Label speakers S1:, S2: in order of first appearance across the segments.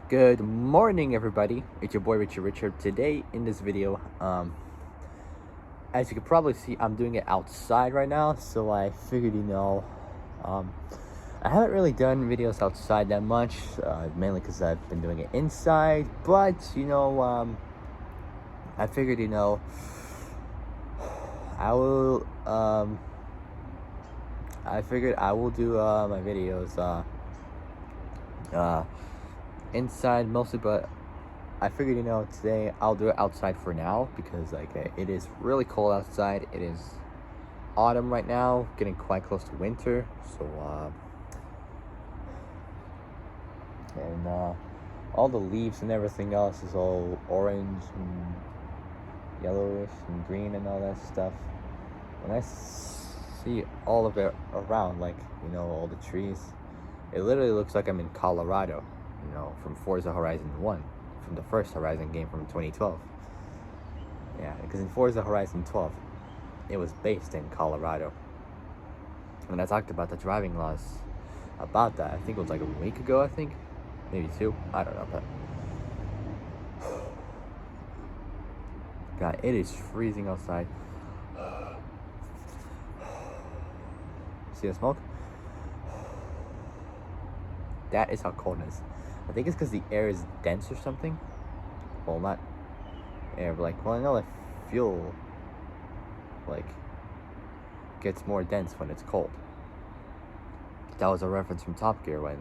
S1: Good morning, everybody. It's your boy Richard. Today in this video, as you can probably see, I'm doing it outside right now. So I figured, um, I haven't really done videos outside that much, mainly because I've been doing it inside. But I figured, I will, I figured I will do my videos uh, inside mostly, but I figured, today I'll do it outside for now because, it is really cold outside. It is autumn right now, getting quite close to winter. So, all the leaves and everything else is all orange and yellowish and green and all that stuff. When I see all of it around, all the trees, it literally looks like I'm in Colorado, from Forza Horizon 1. From the first Horizon game from 2012. Yeah, because in Forza Horizon 12, it was based in Colorado. When I talked about the driving laws about that, I think it was like a week ago, maybe 2, I don't know, but God, it is freezing outside. See the smoke? That is how cold it is. I think it's because the air is dense or something. Well, not air, but I know fuel, gets more dense when it's cold. That was a reference from Top Gear when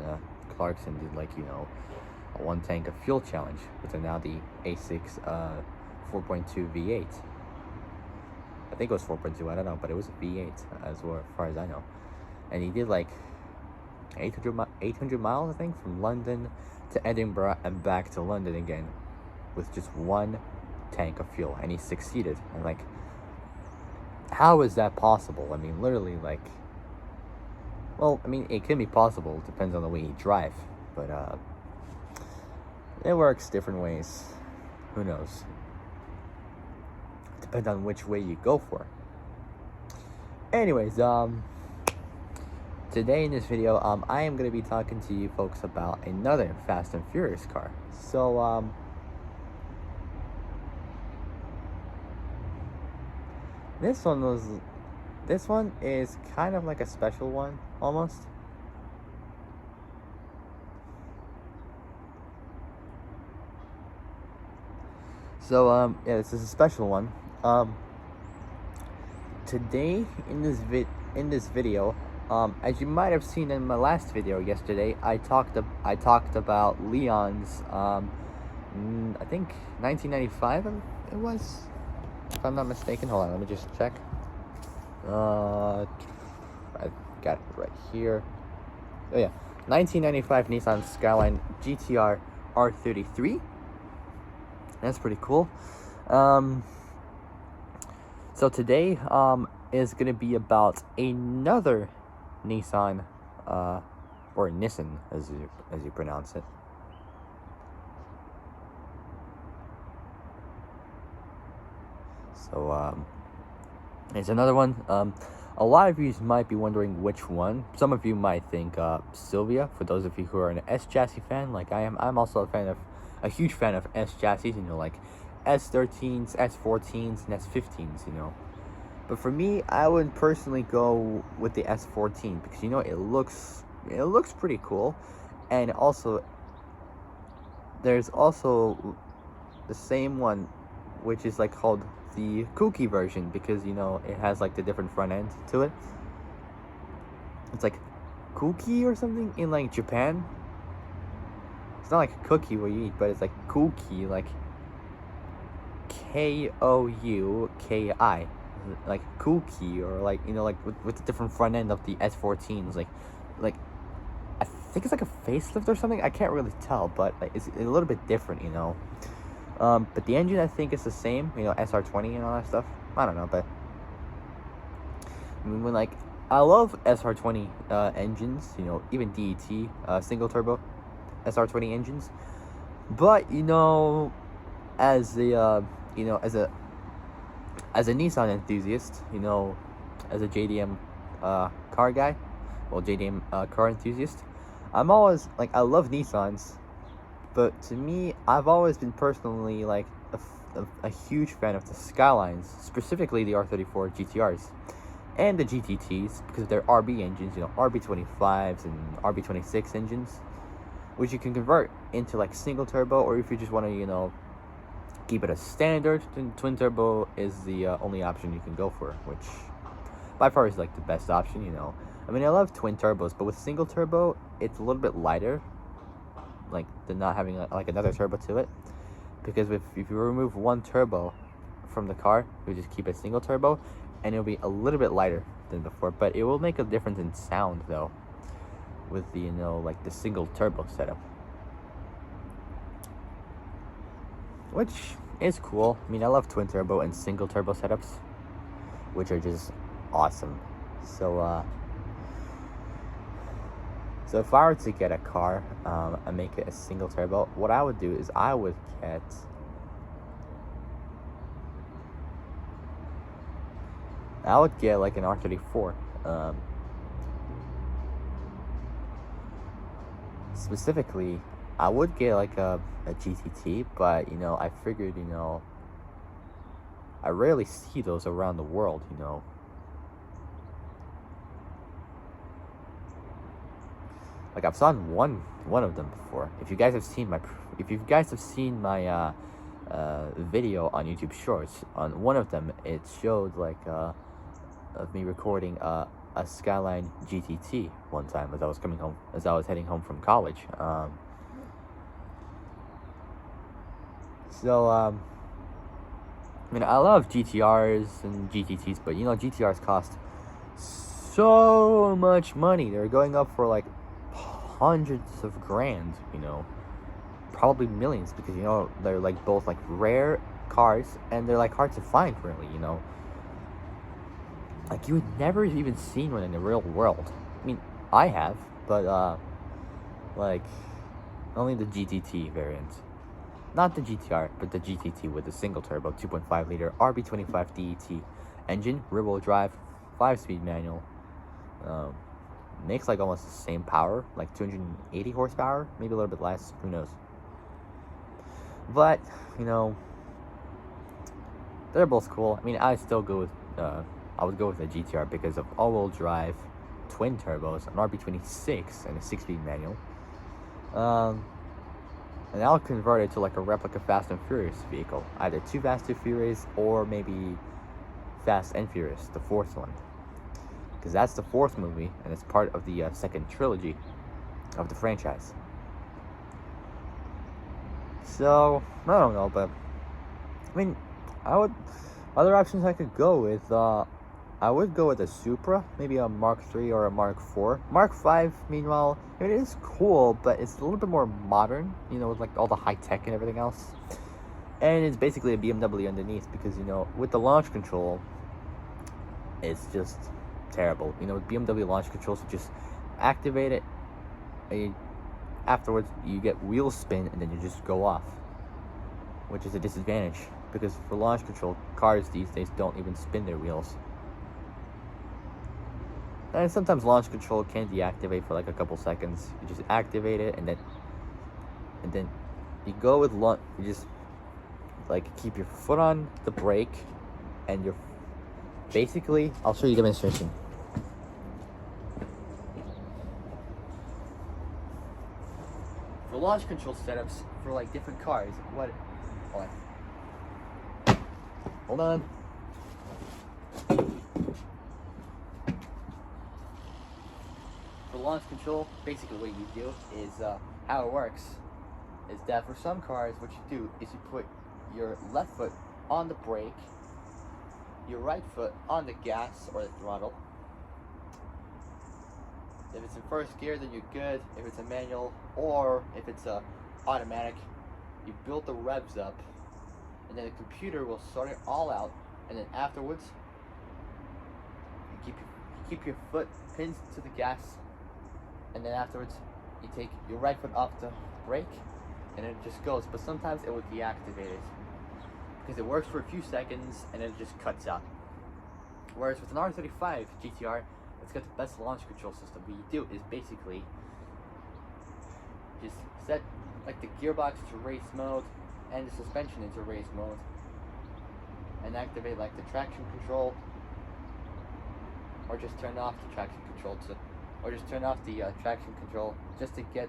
S1: Clarkson did, a 1 tank of fuel challenge with now the A6 4.2 V8. I think it was 4.2, I don't know, but it was a V8 as far as I know. And he did 800 miles, I think, from London to Edinburgh and back to London again with just 1 tank of fuel, and he succeeded. And how is that possible? I mean, literally, it can be possible. It depends on the way you drive, but it works different ways. Who knows? Depends on which way you go for. Anyways, today in this video, I am going to be talking to you folks about another Fast and Furious car. So, this one is kind of like a special one, almost. So, yeah, this is a special one. Today in this video, as you might have seen in my last video yesterday, I talked about Leon's, I think 1995 it was, if I'm not mistaken. Hold on, let me just check. I got it right here. Oh yeah, 1995 Nissan Skyline GTR R33. That's pretty cool. So today is gonna be about another Nissan, or Nissan as you pronounce it. So it's another one. A lot of you might be wondering which one. Some of you might think Sylvia. For those of you who are an S chassis fan, like I am, I'm also a huge fan of S chassis. S13s, S14s, and S15s. But for me, I would personally go with the S14 because it looks pretty cool, and also there's also the same one, which is called the kooky version because it has the different front end to it. It's kooky or something in Japan. It's not like cookie what you eat, but it's kooky, Kouki, kooky, or with the different front end of the S14s, I think it's a facelift or something. I can't really tell, but it's a little bit different, but the engine I think is the same, SR20 and all that stuff. I don't know, but I mean, I love SR20 engines, even DET single turbo SR20 engines, but as a as a Nissan enthusiast, as a JDM car guy, JDM car enthusiast, I'm always I love Nissans, But to me, I've always been personally like a huge fan of the Skylines, specifically the R34 GTRs and the GTTs, because they're RB engines, RB25s and RB26 engines, which you can convert into like single turbo, or if you just want to, keep it as standard, then twin turbo is the only option you can go for, which by far is like the best option. I mean, I love twin turbos, but with single turbo, it's a little bit lighter, like than not having like another turbo to it. Because if you remove one turbo from the car, you just keep a single turbo, and it'll be a little bit lighter than before. But it will make a difference in sound though, with the like the single turbo setup, which is cool. I mean, I love twin turbo and single turbo setups, which are just awesome. So if I were to get a car and make it a single turbo, what I would do is I would get like an R34. Specifically, I would get like a GTT, but I figured I rarely see those around the world. Like I've saw one of them before. If you guys have seen my video on YouTube Shorts, on one of them it showed like of me recording a Skyline GTT one time as I was heading home from college. I mean, I love GTRs and GTTs, but GTRs cost so much money. They're going up for like hundreds of grand, probably millions, because they're like both like rare cars, and they're like hard to find really. Like you would never even seen one in the real world. I mean, I have, but like only the GTT variant, not the GTR, but the GTT with the single turbo 2.5 liter RB25 DET engine, rear-wheel drive, 5-speed manual. Makes like almost the same power, like 280 horsepower, maybe a little bit less, who knows. But they're both cool. I mean, I would go with a GTR because of all-wheel drive twin turbos, an RB26 and a 6-speed manual. And I'll convert it to like a replica Fast and Furious vehicle, either Too Fast, Too Furious, or maybe Fast and Furious, the fourth one. Because that's the fourth movie, and it's part of the second trilogy of the franchise. So, I don't know, but I mean, other options I could go with, I would go with a Supra, maybe a Mark III or a Mark IV. Mark V, meanwhile, it is cool, but it's a little bit more modern, with like all the high tech and everything else. And it's basically a BMW underneath, because with the launch control, it's just terrible. With BMW launch controls, you just activate it, and afterwards you get wheel spin, and then you just go off, which is a disadvantage, because for launch control, cars these days don't even spin their wheels. And sometimes launch control can deactivate for like a couple seconds. You just activate it, and then you go with launch. You just like keep your foot on the brake, and you're basically, I'll show you a demonstration. For launch control setups for like different cars, hold on. For launch control, basically what you do is, how it works is that for some cars, what you do is you put your left foot on the brake, your right foot on the gas or the throttle. If it's in first gear, then you're good. If it's a manual, or if it's a automatic, you build the revs up, and then the computer will sort it all out, and then afterwards you keep your foot pinned to the gas, and then afterwards you take your right foot off the brake, and it just goes. But sometimes it will deactivate it because it works for a few seconds and then it just cuts out. Whereas with an R35 GTR, it's got the best launch control system. What you do is basically just set like the gearbox into race mode and the suspension into race mode, and activate like the traction control, or just turn off the traction control just to get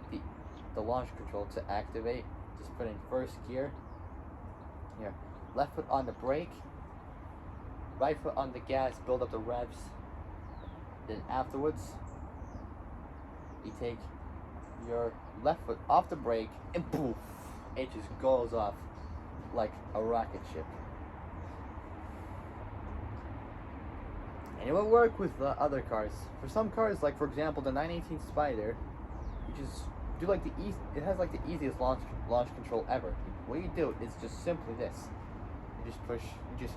S1: the launch control to activate. Just put in first gear. Here, left foot on the brake, right foot on the gas, build up the revs. Then afterwards, you take your left foot off the brake and poof, it just goes off like a rocket ship. And it will work with other cars. For some cars, like for example the 918 Spider, which is it has like the easiest launch control ever. What you do is just simply this: you just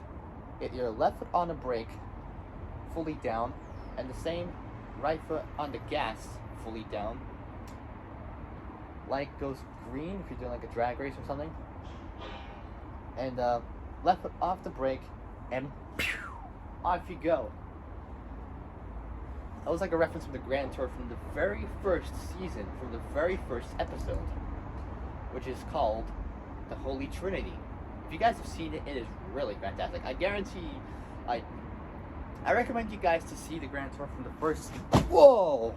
S1: get your left foot on the brake fully down, and the same right foot on the gas fully down. Light goes green if you're doing like a drag race or something, and left foot off the brake, and off you go. That was like a reference from the Grand Tour from the very first season, from the very first episode, which is called the Holy Trinity. If you guys have seen it, it is really fantastic. I guarantee, I recommend you guys to see the Grand Tour from the first. Whoa!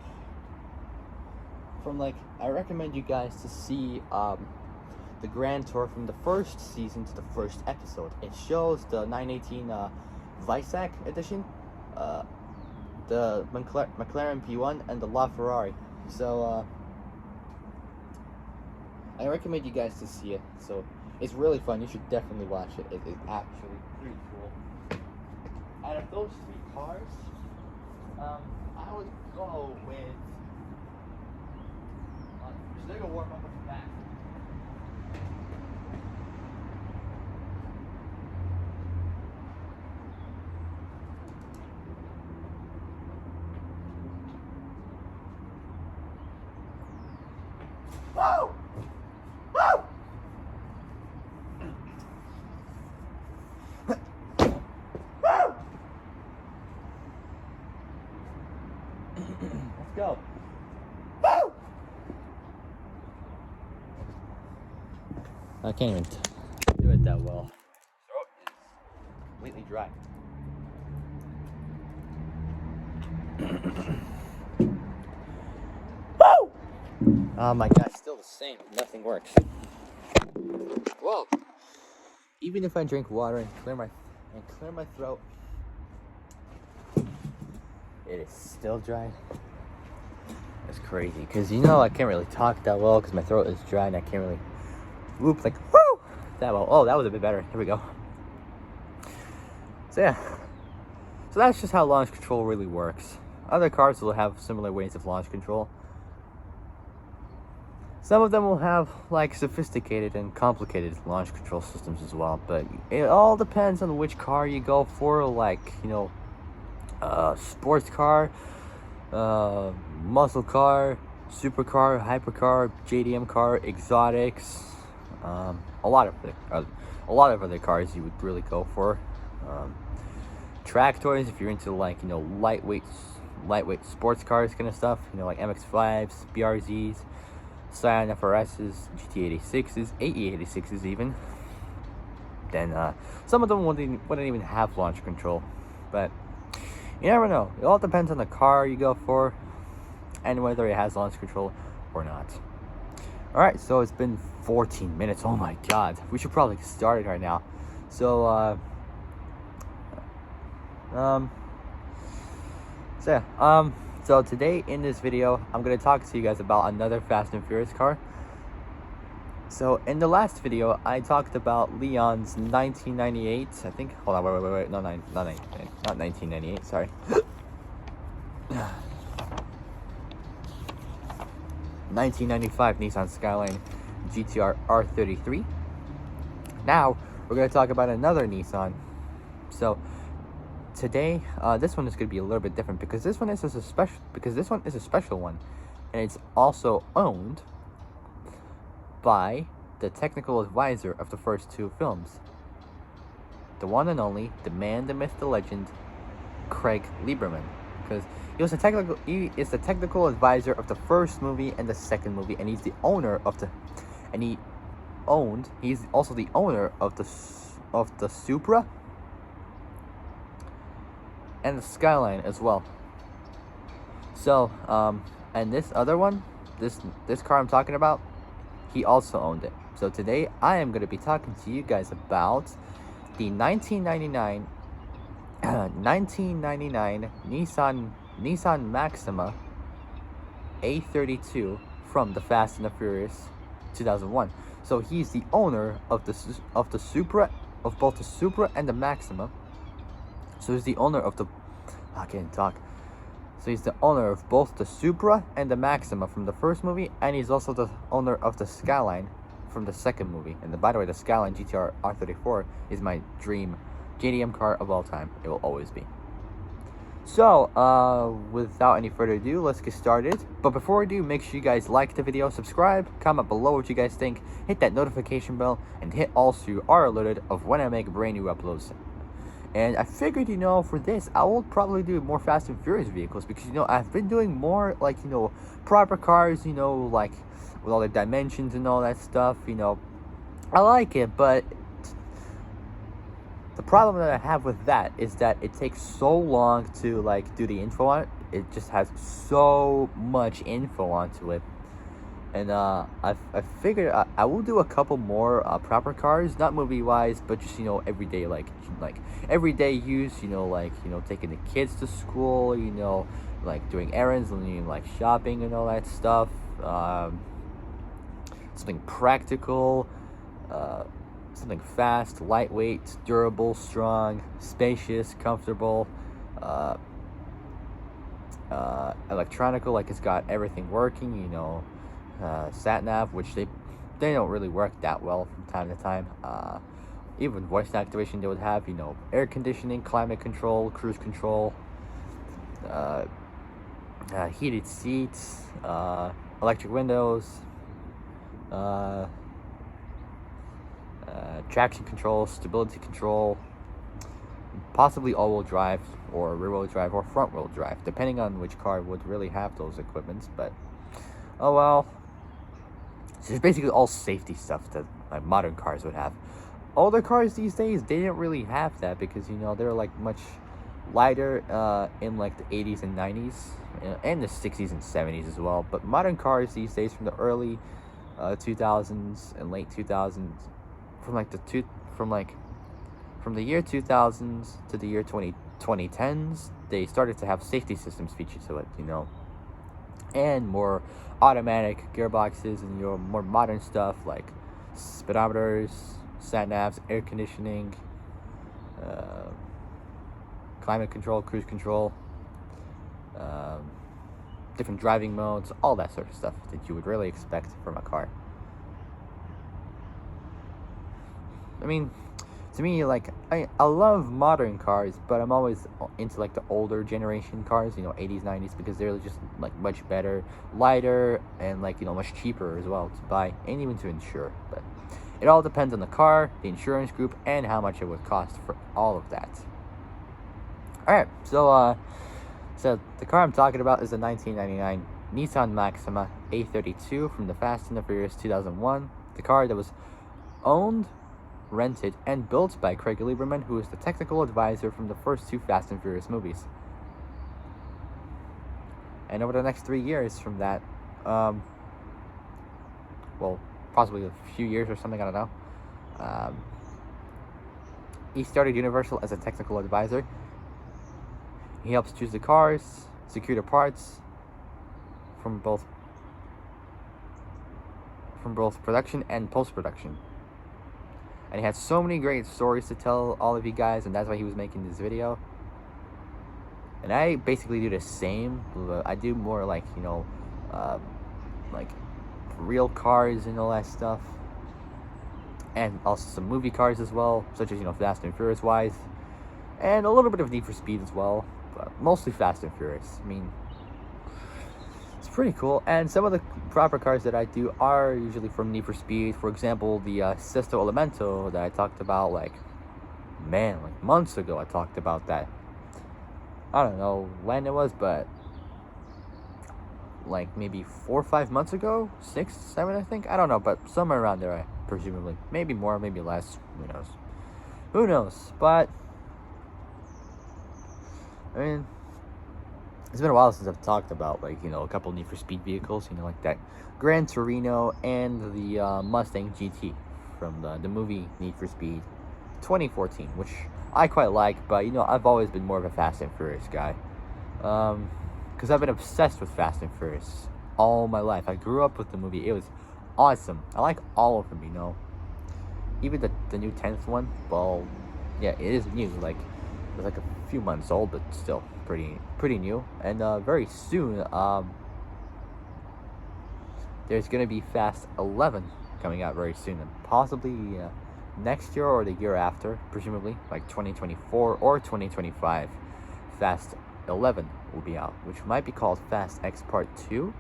S1: I recommend you guys to see the Grand Tour from the first season to the first episode. It shows the 918 Visac edition, the McLaren P1, and the LaFerrari. So I recommend you guys to see it. So it's really fun. You should definitely watch it. It is actually pretty cool. Out of those three cars, I would go with. Just they're gonna warm up with the back. Whoa! Whoa! Whoa! Let's go. Woo! I can't even do it that well. Throat is completely dry. Woo! Oh my gosh, still the same. Nothing works. Whoa! Even if I drink water and clear my throat, it is still dry. It's crazy, because I can't really talk that well because my throat is dry and I can't really whoop like woo that well. Oh, that was a bit better. Here we go. So yeah, so that's just how launch control really works. Other cars will have similar ways of launch control. Some of them will have like sophisticated and complicated launch control systems as well, but it all depends on which car you go for. Like sports car, muscle car, supercar, hypercar, JDM car, exotics, a lot of other cars you would really go for. Tractors if you're into like lightweight sports cars kind of stuff. Like MX-5s, BRZs, Scion FRSs, GT86s, AE86s even. Then some of them wouldn't even have launch control, but you never know. It all depends on the car you go for and whether it has launch control or not. Alright, so it's been 14 minutes. Oh my god. We should probably get started right now. So, so today in this video, I'm going to talk to you guys about another Fast and Furious car. So, in the last video, I talked about Leon's 1998, I think. Hold on, wait. No, not 1998, sorry. 1995 Nissan Skyline GTR R33. Now, we're going to talk about another Nissan. So, today, this one is going to be a little bit different because this one is a special one, and it's also owned by the technical advisor of the first two films, the one and only, the man, the myth, the legend, Craig Lieberman, because he is the technical advisor of the first movie and the second movie, and he's the owner of the and he's also the owner of the Supra and the Skyline as well. So, and this other one, this car I'm talking about, he also owned it. So today I am going to be talking to you guys about the 1999 Nissan Maxima A32 from the Fast and the Furious 2001. So he's the owner of the Supra, of both the Supra and the Maxima. So he's the owner of the I can't talk. So he's the owner of both the Supra and the Maxima from the first movie, and he's also the owner of the Skyline from the second movie. And by the way, the Skyline GTR R34 is my dream JDM car of all time. It will always be. So, without any further ado, let's get started. But before we do, make sure you guys like the video, subscribe, comment below what you guys think, hit that notification bell, and hit all so you are alerted of when I make brand new uploads. And I figured, for this, I will probably do more Fast and Furious vehicles because, I've been doing more, like, proper cars, like, with all the dimensions and all that stuff, I like it, but the problem that I have with that is that it takes so long to, like, do the info on it. It just has so much info onto it. And I figured I will do a couple more proper cars, not movie-wise, but just, everyday, like everyday use, taking the kids to school, like doing errands, like shopping and all that stuff. Something practical, something fast, lightweight, durable, strong, spacious, comfortable, electronical, like it's got everything working, sat nav, which they don't really work that well from time to time. Even voice activation they would have, air conditioning, climate control, cruise control, heated seats, electric windows, traction control, stability control, possibly all-wheel drive or rear-wheel drive or front-wheel drive, depending on which car would really have those equipments. But oh well. So it's basically all safety stuff that like modern cars would have. Older cars these days, they didn't really have that because they're like much lighter in like the 80s and 90s and the 60s and 70s as well. But modern cars these days, from the early 2000s and late 2000s, from the year 2000s to the year 2010s, they started to have safety systems featured to it, and more automatic gearboxes and more modern stuff like speedometers, sat navs, air conditioning, climate control, cruise control, different driving modes, all that sort of stuff that you would really expect from a car. I mean, to me, like, I love modern cars, but I'm always into like the older generation cars, 80s, 90s, because they're just like much better, lighter, and like much cheaper as well to buy and even to insure. But it all depends on the car, the insurance group, and how much it would cost for all of that. All right, so the car I'm talking about is the 1999 Nissan Maxima A32 from the Fast and the Furious 2001. The car that was owned, rented, and built by Craig Lieberman, who is the technical advisor from the first two Fast and Furious movies. And over the next 3 years from that, well, possibly a few years or something, I don't know, he started Universal as a technical advisor. He helps choose the cars, secure the parts from both production and post-production. And he had so many great stories to tell all of you guys, and that's why he was making this video. And I basically do the same. I do more like, like real cars and all that stuff. And also some movie cars as well, such as, Fast and Furious wise. And a little bit of Need for Speed as well, but mostly Fast and Furious. I mean, it's pretty cool. And some of the proper cars that I do are usually from Need for Speed. For example, the Sesto Elemento that I talked about, like months ago. I talked about that. I don't know when it was, but like maybe 4 or 5 months ago, 6, 7, I think. I don't know, but somewhere around there, presumably. Maybe more, maybe less. Who knows? Who knows? But I mean, it's been a while since I've talked about, like, a couple Need for Speed vehicles, like that Gran Torino and the Mustang GT from the movie Need for Speed 2014, which I quite like, but I've always been more of a Fast and Furious guy, because I've been obsessed with Fast and Furious all my life. I grew up with the movie. It was awesome. I like all of them, even the new 10th one. Well, yeah, it is new, like it's like a few months old, but still pretty new. And very soon, there's gonna be Fast 11 coming out very soon, and possibly next year or the year after, presumably like 2024 or 2025. Fast 11 will be out, which might be called Fast X Part 2.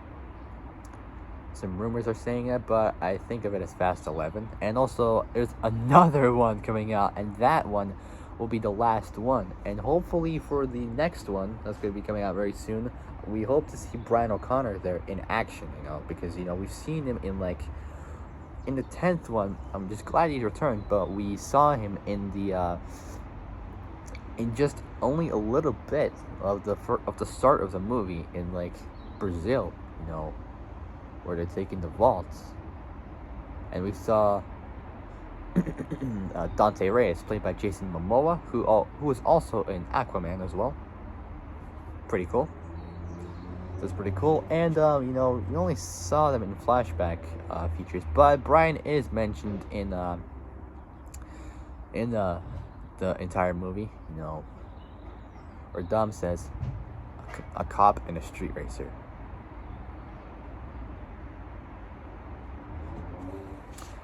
S1: Some rumors are saying it, but I think of it as Fast 11. And also, there's another one coming out, and that one will be the last one. And hopefully for the next one that's going to be coming out very soon, we hope to see Brian O'Connor there in action, because we've seen him in the 10th one. I'm just glad he's returned, but we saw him in the in just only a little bit of the start of the movie in like Brazil, where they're taking the vaults, and we saw Dante Reyes, played by Jason Momoa, who was also in Aquaman as well. Pretty cool. That's pretty cool. And you only saw them in flashback features, but Brian is mentioned in the entire movie. Where Dom says a cop and a street racer.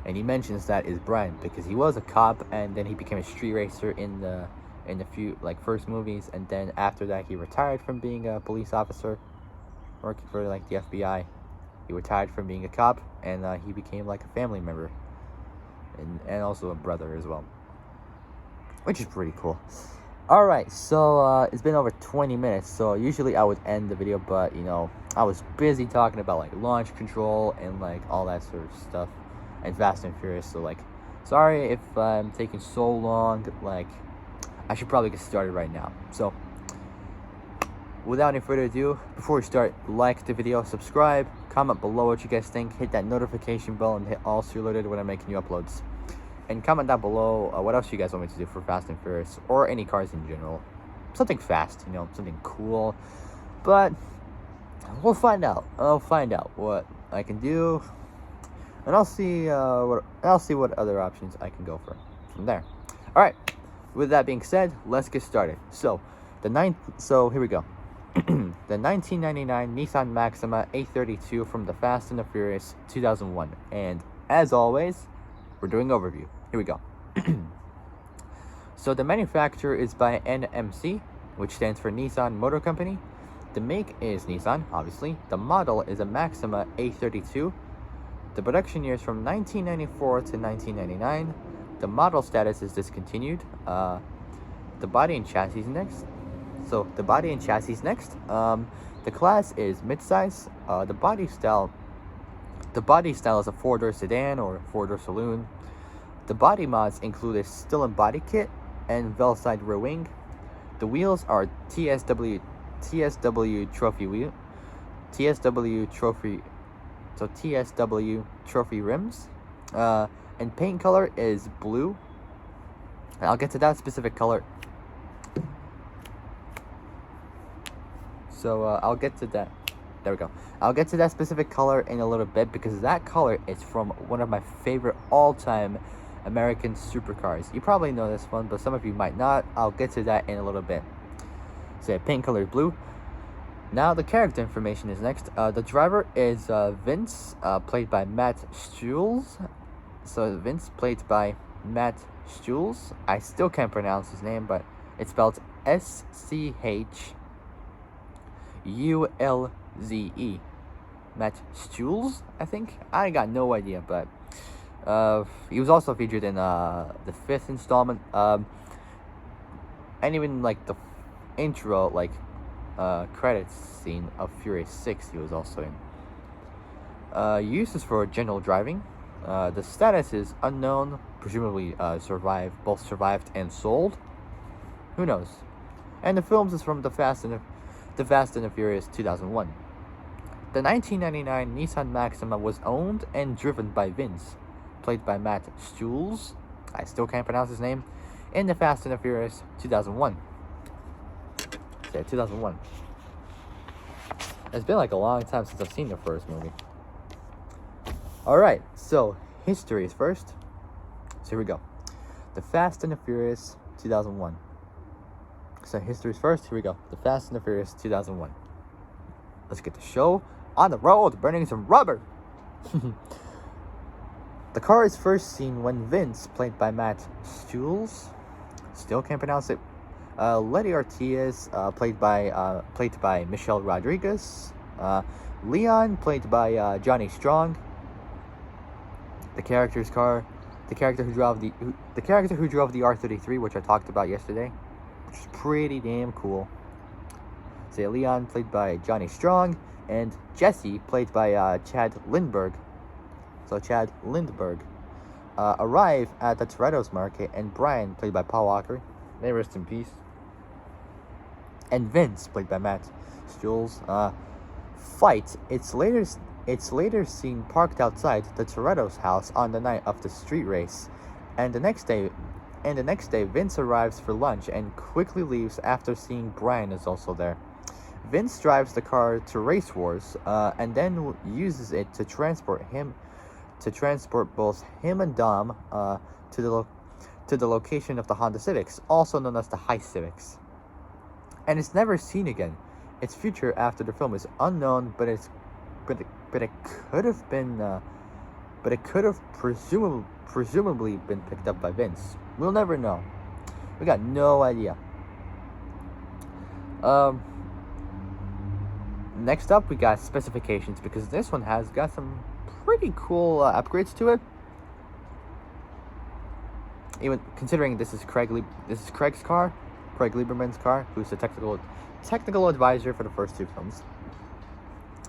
S1: And he mentions that is Brian because he was a cop and then he became a street racer in the few first movies, and then after that he retired from being a police officer working for the FBI. He retired from being a cop, and he became like a family member and also a brother as well, which is pretty cool. Alright, so it's been over 20 minutes, so usually I would end the video, but I was busy talking about launch control and all that sort of stuff and Fast and Furious, so sorry if I'm taking so long. I should probably get started right now. So without any further ado, before we start, like the video, subscribe, comment below what you guys think, hit that notification bell, and hit all so you're alerted when I make new uploads. And comment down below what else you guys want me to do for Fast and Furious, or any cars in general. Something fast, something cool. But we'll find out. I'll find out what I can do, and I'll see what other options I can go for from there. All right. With that being said, let's get started. So here we go. The 1999 Nissan Maxima A32 from the Fast and the Furious 2001, and as always, we're doing overview. Here we go. So the manufacturer is by NMC, which stands for Nissan Motor Company. The make is Nissan, obviously. The model is a Maxima A32. The production years from 1994 to 1999. The model status is discontinued. The body and chassis next. So the body and chassis next. The class is midsize. The body style is a 4-door sedan or 4-door saloon. The body mods include a still-in body kit and Velside rear wing. The wheels are TSW trophy wheel, TSW trophy rims, and paint color is blue. And I'll get to that specific color. So I'll get to that. There we go. I'll get to that specific color in a little bit because that color is from one of my favorite all-time American supercars. You probably know this one, but some of you might not. I'll get to that in a little bit. So paint color is blue. Now the character information is next. The driver is Vince, played by Matt Stuhls. So Vince, played by Matt Stuhls. I still can't pronounce his name, but it's spelled SCHULZE. Matt Stuhls, I think. I got no idea, but he was also featured in the 5th installment. And even the intro, credits scene of Furious 6 he was also in. Uses for general driving. The status is unknown, presumably both survived and sold. Who knows? And the films is from the Fast and the Furious 2001. The 1999 Nissan Maxima was owned and driven by Vince, played by Matt Stules, I still can't pronounce his name, in the Fast and the Furious 2001. Yeah, 2001. It's been like a long time since I've seen the first movie. Alright, so history is first. So here we go. The Fast and the Furious 2001. So history is first, here we go. The Fast and the Furious 2001. Let's get the show on the road, burning some rubber. The car is first seen when Vince, played by Matt Stules, still can't pronounce it, Letty Ortiz, played by Michelle Rodriguez, Leon, played by Johnny Strong. The character who drove the A32, which I talked about yesterday, which is pretty damn cool. So Leon, played by Johnny Strong, and Jesse, played by Chad Lindbergh. So Chad Lindbergh arrive at the Toretto's market, and Brian, played by Paul Walker, may rest in peace, and Vince, played by Matt Stules, fight. It's later seen parked outside the Toretto's house on the night of the street race, and the next day, Vince arrives for lunch and quickly leaves after seeing Brian is also there. Vince drives the car to Race Wars, and then uses it to transport both him and Dom to the location of the Honda Civics, also known as the High Civics. And it's never seen again. Its future after the film is unknown, but it could have presumably been picked up by Vince. We'll never know. We got no idea. Next up, we got specifications, because this one has got some pretty cool upgrades to it. Even considering this is Craig's car, Craig Lieberman's car, who's the technical advisor for the first two films.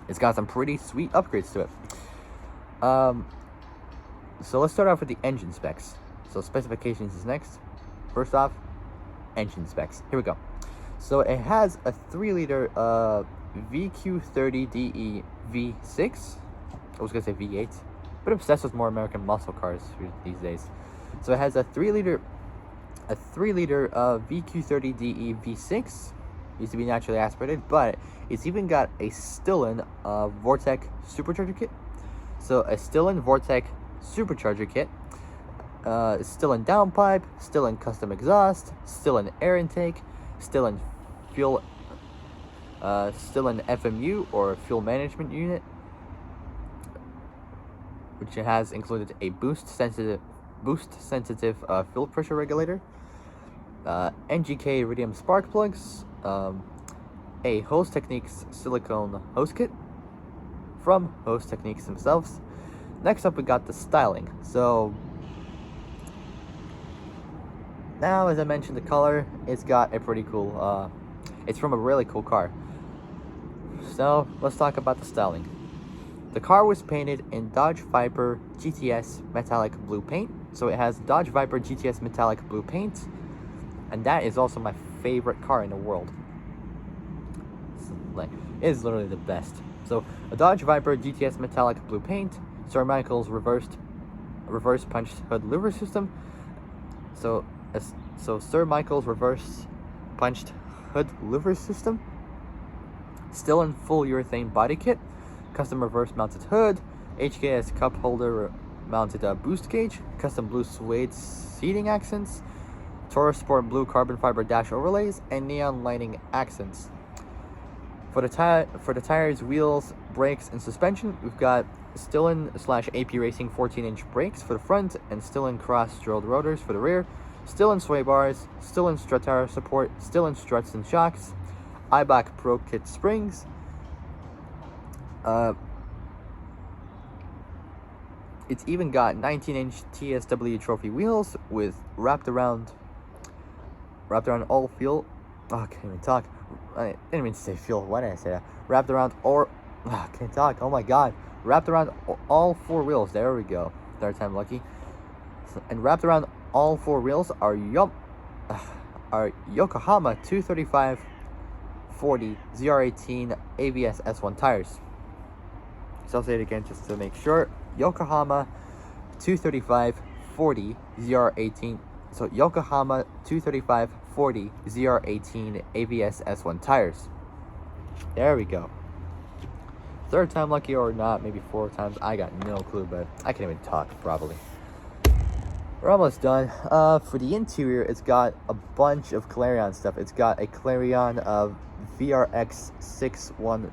S1: It's got some pretty sweet upgrades to it. So let's start off with the engine specs. So specifications is next. First off, engine specs. Here we go. So it has a 3-liter VQ30DE V6. I was gonna say V8, but I'm obsessed with more American muscle cars these days. So it has a 3-liter VQ30DE V6. Used to be naturally aspirated, but it's even got a Stillen Vortec supercharger kit. So a Stillen Vortec supercharger kit, Stillen downpipe, Stillen custom exhaust, Stillen air intake, Stillen fuel, Stillen FMU or fuel management unit, which has included a boost sensitive fuel pressure regulator, NGK iridium spark plugs, a Hose Techniques silicone hose kit from Hose Techniques themselves. Next up, we got the styling. So now, as I mentioned, the color, it's got a pretty cool, it's from a really cool car. So let's talk about the styling. The car was painted in Dodge Viper GTS metallic blue paint. So it has Dodge Viper GTS metallic blue paint, and that is also my favorite car in the world. It is literally the best. So a Dodge Viper GTS metallic blue paint, Sir Michael's reverse punched hood livery system. So Sir Michael's reverse punched hood livery system. Still in full urethane body kit, custom reverse mounted hood, HKS cup holder mounted boost gauge, custom blue suede seating accents, Taurus Sport blue carbon fiber dash overlays, and neon lighting accents. For the tires, wheels, brakes, and suspension, we've got Stillen/AP Racing 14-inch brakes for the front, and Stillen cross-drilled rotors for the rear, Stillen sway bars, Stillen strut tire support, Stillen struts and shocks, Eibach Pro Kit springs, it's even got 19-inch TSW trophy wheels with wrapped around all field. Oh, I can't even talk. I didn't mean to say fuel. Why did I say that? Wrapped around can't talk. Oh my god. Wrapped around all four wheels. There we go. Third time lucky. And wrapped around all four wheels are Yokohama 235 40 ZR18 ABS S1 tires. So I'll say it again just to make sure. Yokohama 235 40 ZR18. So Yokohama 235 40 ZR18 ABS S1 tires. There we go. Third time lucky or not, maybe 4 times. I got no clue, but I can't even talk properly. We're almost done. For the interior, it's got a bunch of Clarion stuff. It's got a Clarion VRX 610.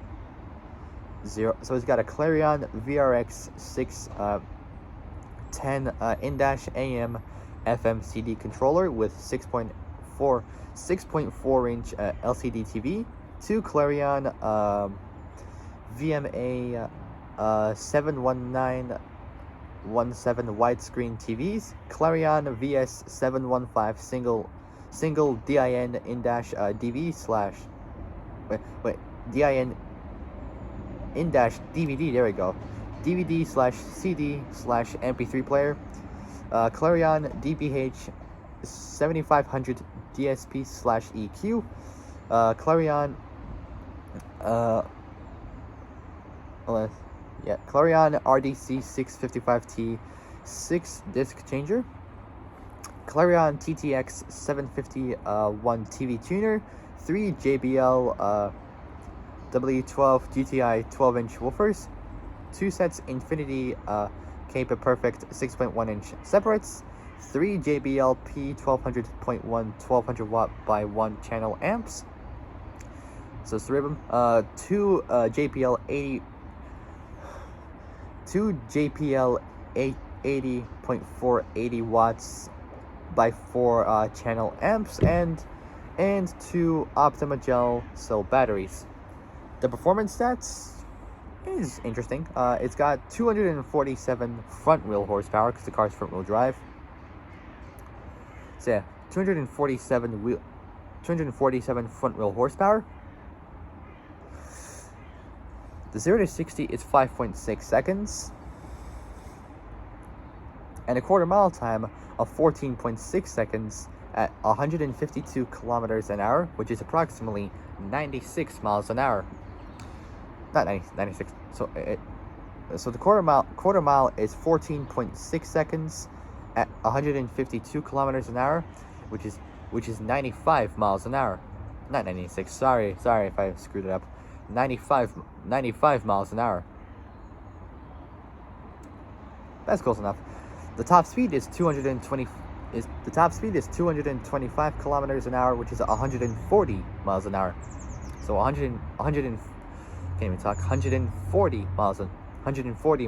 S1: So it's got a Clarion VRX 610 in-AM FM CD controller with 6.4 inch LCD TV. 2 Clarion VMA 71917 widescreen TVs, Clarion VS 715 single DIN in-dash DV slash DIN in-dash DVD, there we go, DVD slash CD slash MP3 player, Clarion DBH 7500 DSP slash EQ, Clarion Clarion RDC 655T 6-disc changer, Clarion TTX 751 TV tuner, 3 JBL W12 GTI 12-inch woofers, 2 sets Infinity Cape Perfect 6.1-inch separates, 3 JBL P1200.1 1200 watt by 1 channel amps. So it's 3 of them. 2 JPL 80.4 80 watts by 4 channel amps, and 2 Optima gel cell batteries. The performance stats is interesting. It's got 247 front wheel horsepower because the car's front wheel drive. So yeah, 247 front wheel horsepower. The 0 to 60 is 5.6 seconds. And a quarter mile time of 14.6 seconds at 152 kilometers an hour, which is approximately 96 miles an hour. Not 96. So the quarter mile is 14.6 seconds at 152 kilometers an hour, which is 95 miles an hour. Not 96. Sorry if I screwed it up. 95 miles an hour. That's close enough. The top speed is 225 kilometers an hour, which is 140 miles an hour. So 140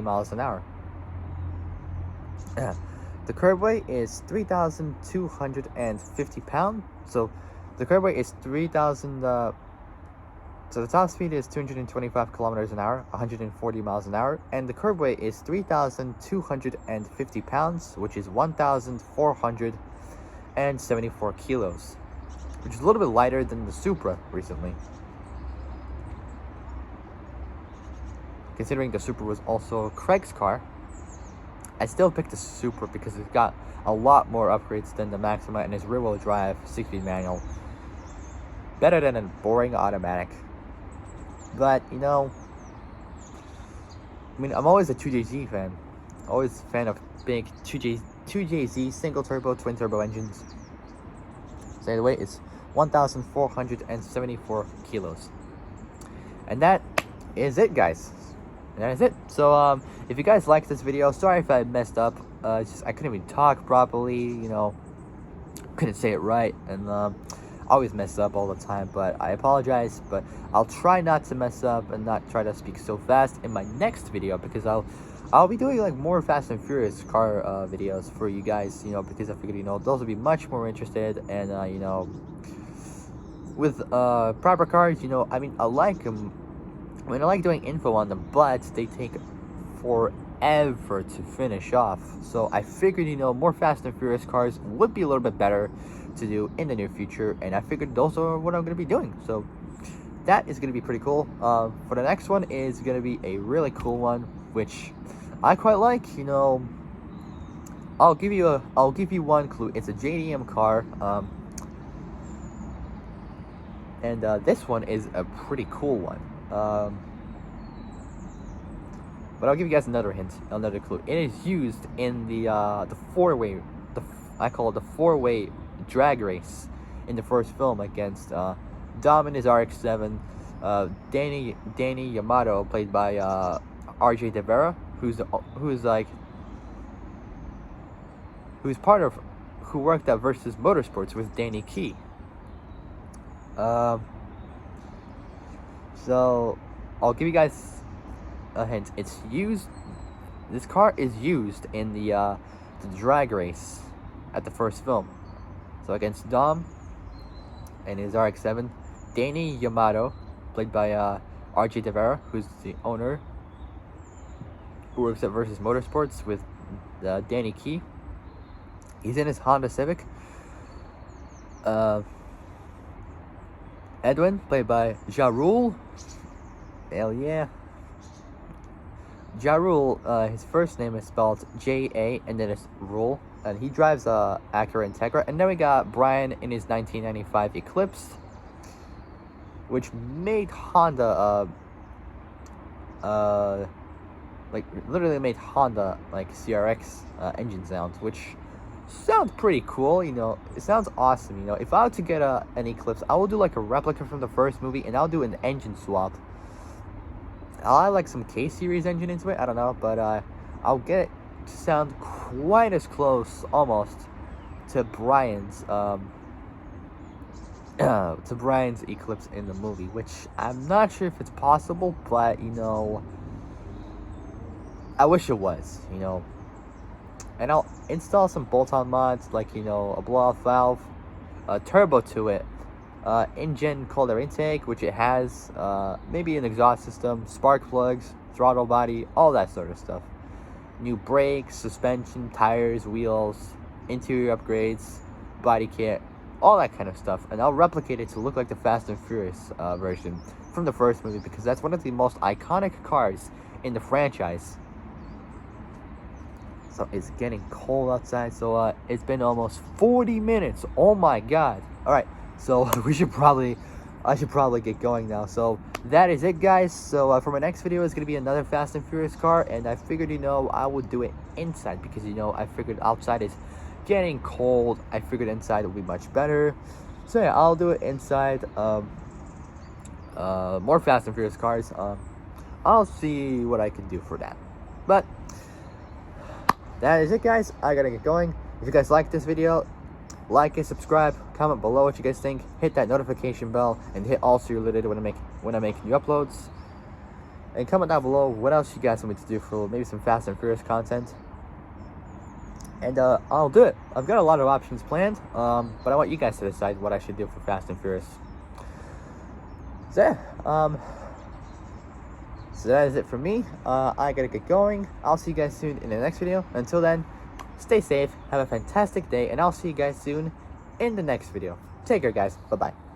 S1: miles an hour. The curb weight is 3,250 pounds. So the curb weight is 3,000. So the top speed is 225 kilometers an hour, 140 miles an hour, and the curb weight is 3,250 pounds, which is 1,474 kilos, which is a little bit lighter than the Supra recently. Considering the Supra was also Craig's car, I still picked the Supra because it's got a lot more upgrades than the Maxima and is rear-wheel drive, 6-speed manual. Better than a boring automatic. But, you know, I mean, I'm always a 2JZ fan. Always a fan of big 2JZ single turbo, twin turbo engines. So the weight is 1,474 kilos. And that is it, guys. And that is it. So, if you guys liked this video, sorry if I messed up. I couldn't even talk properly, you know. Couldn't say it right. And, I always mess up all the time, but I apologize. But I'll try not to mess up and not try to speak so fast in my next video, because I'll be doing like more Fast and Furious car videos for you guys, you know, because I figured, you know, those will be much more interested. And you know, with proper cars, you know, I mean, I like them. I mean, I like doing info on them, but they take forever to finish off. So I figured, you know, more Fast and Furious cars would be a little bit better to do in the near future, and I figured those are what I'm going to be doing. So that is going to be pretty cool. For the next one is going to be a really cool one, which I quite like. You know, I'll give you one clue. It's a JDM car. And this one is a pretty cool one. But I'll give you guys another hint, another clue. It is used in the four-way, I call it the four-way drag race in the first film against Dom in his RX-7, Danny Yamato, played by RJ De Vera, who worked at Versus Motorsports with Danny Key. So I'll give you guys a hint. This car is used in the drag race at the first film. So against Dom and his RX-7, Danny Yamato, played by RJ De Vera, who's the owner, who works at Versus Motorsports with Danny Key. He's in his Honda Civic. Edwin, played by Ja Rule. Hell yeah. Ja Rule, his first name is spelled J-A and then it's Rule. And he drives Acura Integra. And then we got Brian in his 1995 Eclipse, which made Honda, like, literally made Honda, like, CRX engine sounds, which sounds pretty cool. You know, it sounds awesome. You know, if I were to get an Eclipse, I will do like a replica from the first movie, and I'll do an engine swap. I'll add like some K-series engine into it, I don't know, but I'll get it to sound quite as close, almost, to Brian's Eclipse in the movie, which I'm not sure if it's possible, but, you know, I wish it was, you know. And I'll install some bolt-on mods, like, you know, a blow-off valve, a turbo to it, engine cold air intake, which it has, maybe an exhaust system, spark plugs, throttle body, all that sort of stuff. New brakes, suspension, tires, wheels, interior upgrades, body kit, all that kind of stuff. And I'll replicate it to look like the Fast and Furious version from the first movie, because that's one of the most iconic cars in the franchise. So it's getting cold outside, so it's been almost 40 minutes. Oh my god. Alright, so I should probably get going now. So that is it, guys. So for my next video is going to be another Fast and Furious car, and I figured, you know, I would do it inside, because, you know, I figured outside is getting cold. I figured inside would be much better. So yeah, I'll do it inside. More Fast and Furious cars. I'll see what I can do for that. But that is it, guys. I gotta get going. If you guys like this video, like and subscribe. Comment below what you guys think. Hit that notification bell and hit all so you're alerted when I make new uploads. And comment down below what else you guys want me to do for maybe some Fast and Furious content. And I'll do it. I've got a lot of options planned, but I want you guys to decide what I should do for Fast and Furious. So yeah, so that is it for me. I gotta get going. I'll see you guys soon in the next video. Until then, stay safe, have a fantastic day, and I'll see you guys soon in the next video. Take care, guys. Bye-bye.